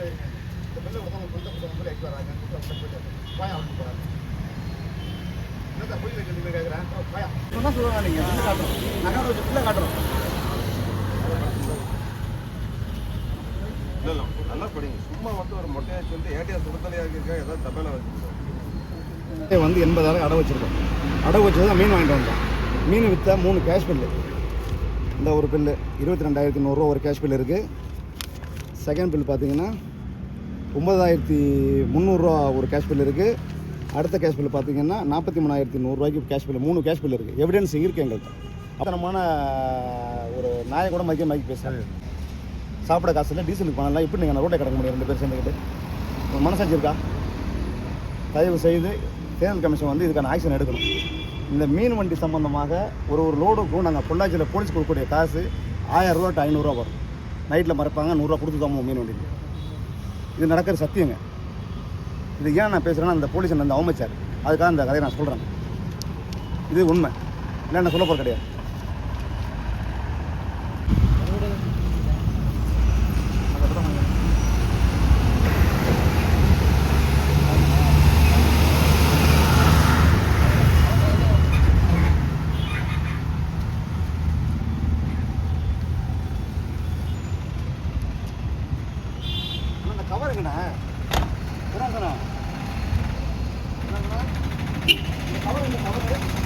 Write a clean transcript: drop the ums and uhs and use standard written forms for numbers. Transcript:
இந்த பிள்ளை ஒருத்தவங்க கொண்ட போட்டு எக்ஸ்ட்ரா வராங்க பாயா அப்படின்னு போகிறாங்க. என்னக்கா போய் வைக்கிறது கேட்குறேன் பாயா சொன்னால் சொல்லுவாங்க. நீங்கள் பிள்ளை காட்டுறோம், நாங்கள் வச்சு பிள்ளை காட்டுறோம். இல்லை இல்லை நல்லா படிங்க. சும்மா வந்து ஒரு மொட்டையாக சொல்லிட்டு ஏடிஆர் சுடத்தலையாக இருக்கா ஏதாவது தப்பையில் வச்சுருக்கோம். வந்து 80,000 அடை வச்சுருக்கோம். அடை வச்சு தான் மீன் வாங்கிட்டு வந்தோம். மீன் விற்றா 3 கேஷ் பில்லு. இந்த ஒரு பில்லு 22,100 ஒரு கேஷ் பில் இருக்குது. செகண்ட் பில் பார்த்தீங்கன்னா 9,300 ஒரு கேஷ் பில் இருக்குது. அடுத்த கேஷ் பில் பார்த்தீங்கன்னா 43,100 கேஷ் பில். 3 கேஷ் பில் இருக்குது. எவிடன்ஸ் இருக்குது எங்கள்கிட்ட. அத்தனமான ஒரு நாயை கூட மைக்கி பேசுகிறாங்க. சாப்பிட காசு இல்லை, டீசலுக்கு பணம் இல்லை. இப்படி நீங்கள் ரோட்டை கிடக்க முடியும் 2 பேர் சேர்ந்துக்கிட்டு. உங்கள் மனசாட்சி இருக்கா? தயவு செய்து தேர்தல் கமிஷன் வந்து இதுக்கான ஆக்ஷன் எடுக்கணும். இந்த மீன் வண்டி சம்பந்தமாக ஒரு லோடுக்கும் நாங்கள் பொள்ளாச்சியில் போலீஸ் கொடுக்கக்கூடிய காசு 1000 ரூபா டு 500 ரூபா வரும். நைட்டில் மறைப்பாங்க, 100 ரூபா கொடுத்து தான் மீன் வண்டிக்கு. இது நடக்கிற சத்தியங்க. இது ஏன் நான் பேசுகிறேன்னா அந்த போலீஸ் அந்த அவமச்சார், அதுக்காக இந்த கதையை நான் சொல்கிறேன். இது உண்மை இல்லை, நான் சொல்ல போகிற கிடையாது. கவர் எங்கண்ணா கவர் கவர்